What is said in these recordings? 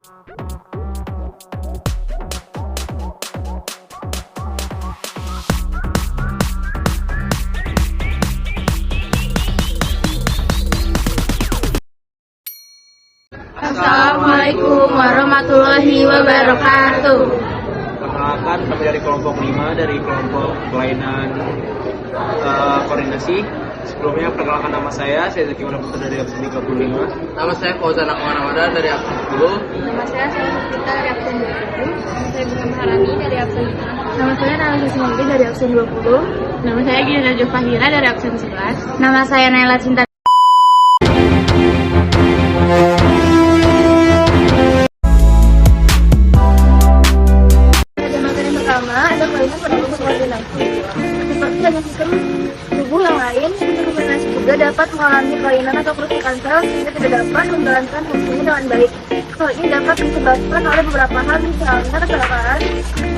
Assalamualaikum warahmatullahi wabarakatuh. Perkenalkan, kami dari kelompok 5 dari kelompok kelainan koordinasi. Sebelumnya perkenalkan nama saya Zaki Putra dari absen 35. Nama saya Fauzan Akmal Ramadan dari absen 10. Nama saya Sarah dari absen 27. Nama saya Bukam Harami dari absen 5. Nama saya Nala Susimandi dari absen 20. Nama saya Gina Jofahira dari absen 11. Nama saya Naila Cinta. Ada materi pertama, ada kelainan pada unsur koordinasi. Seperti hanya sistem tubuh yang lain, sistem koordinasi juga dapat mengalami kelainan atau kerusakan sel sehingga tidak dapat menjalankan fungsinya dengan baik. Hal ini dapat disebabkan oleh beberapa hal, misalnya kecelakaan,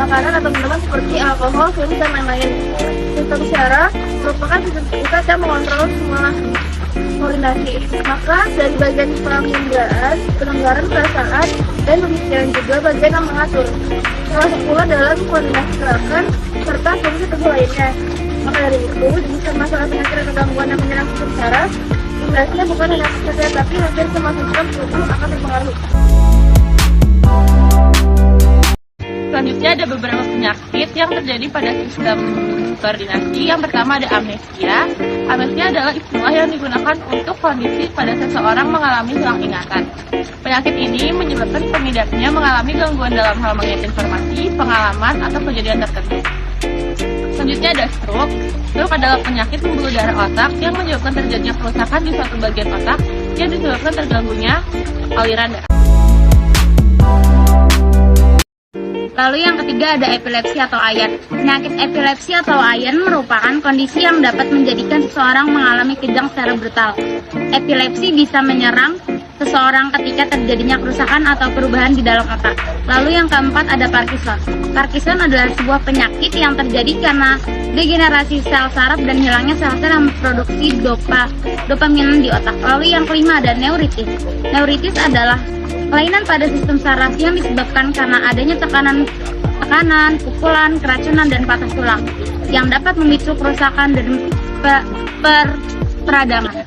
makanan atau minuman seperti alkohol, virus, dan lain-lain. Sistem syaraf merupakan sistem pusat yang mengontrol semua koordinasi. Maka dari bagian penginderaan, penenggaran perasaan, dan pemikiran juga bagian yang mengatur. Termasuk pula dalam koordinasi gerakan serta fungsi tubuh lainnya. Maka dari itu, jika masalah penyakit atau gangguan yang menyerang sistem syaraf, imbasnya bukan hanya saja, tapi hampir semua sistem tubuh akan terpengaruh. Selanjutnya ada beberapa penyakit yang terjadi pada sistem koordinasi. Yang pertama ada amnesia. Amnesia adalah istilah yang digunakan untuk kondisi pada seseorang mengalami hilang ingatan. Penyakit ini menyebabkan pengidapnya mengalami gangguan dalam hal mengingat informasi, pengalaman, atau kejadian tertentu. Selanjutnya ada stroke. Stroke adalah penyakit pembuluh darah otak yang menyebabkan terjadinya kerusakan di suatu bagian otak yang disebabkan terganggunya aliran darah. Lalu yang ketiga ada epilepsi atau ayan. Penyakit epilepsi atau ayan merupakan kondisi yang dapat menjadikan seseorang mengalami kejang secara brutal. Epilepsi bisa menyerang seseorang ketika terjadinya kerusakan atau perubahan di dalam otak. Lalu yang keempat ada Parkinson. Parkinson adalah sebuah penyakit yang terjadi karena degenerasi sel saraf dan hilangnya sel-sel yang memproduksi dopamina di otak. Lalu yang kelima ada neuritis. Neuritis adalah kelainan pada sistem saraf yang disebabkan karena adanya tekanan, pukulan, keracunan, dan patah tulang yang dapat memicu kerusakan dan peradangan.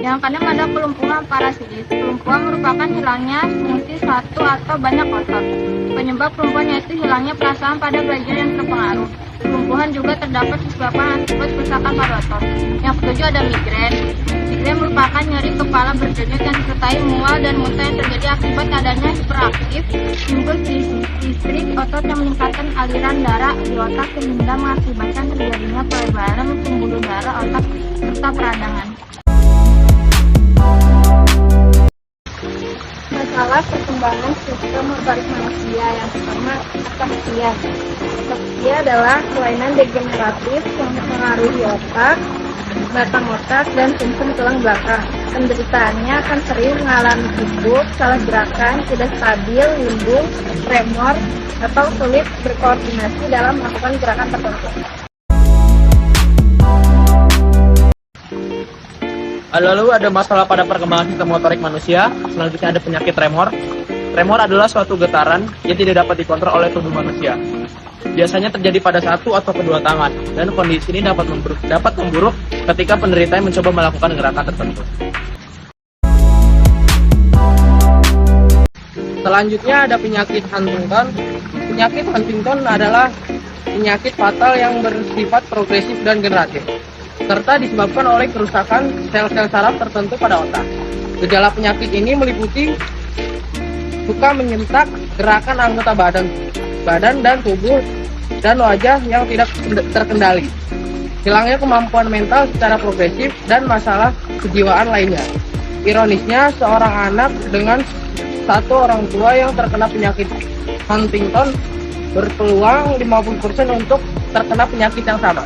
Yang kadang ada kelumpuhan parasitis. Kelumpuhan merupakan hilangnya fungsi satu atau banyak otot. Penyebab kelumpuhan yaitu hilangnya perasaan pada bagian yang terpengaruh. Kelumpuhan juga terdapat disebabkan akibat kerusakan pada otot. Yang ketujuh ada migrain. Migrain merupakan nyeri kepala berdenyut yang disertai mual dan muntah yang terjadi akibat adanya hiperaktif impuls listrik otot yang meningkatkan aliran darah di otak sehingga mengakibatkan terjadinya pelebaran pembuluh darah otak serta peradangan. Masalah perkembangan sistem motorik manusia. Yang pertama, ataxia. Ataxia adalah kelainan degeneratif yang mempengaruhi otak, batang otak, dan sumsum tulang belakang. Penderitaannya akan sering mengalami gugup, salah gerakan, tidak stabil, limbung, tremor, atau sulit berkoordinasi dalam melakukan gerakan tertentu. Lalu ada masalah pada perkembangan sistem motorik manusia. Selanjutnya ada penyakit tremor. Tremor adalah suatu getaran yang tidak dapat dikontrol oleh tubuh manusia. Biasanya terjadi pada satu atau kedua tangan, dan kondisi ini dapat memburuk ketika penderita mencoba melakukan gerakan tertentu. Selanjutnya ada penyakit Huntington. Penyakit Huntington adalah penyakit fatal yang bersifat progresif dan generatif, serta disebabkan oleh kerusakan sel-sel saraf tertentu pada otak. Gejala penyakit ini meliputi suka menyentak gerakan anggota badan dan tubuh dan wajah yang tidak terkendali, hilangnya kemampuan mental secara progresif, dan masalah kejiwaan lainnya. Ironisnya, seorang anak dengan satu orang tua yang terkena penyakit Huntington berpeluang 50% untuk terkena penyakit yang sama.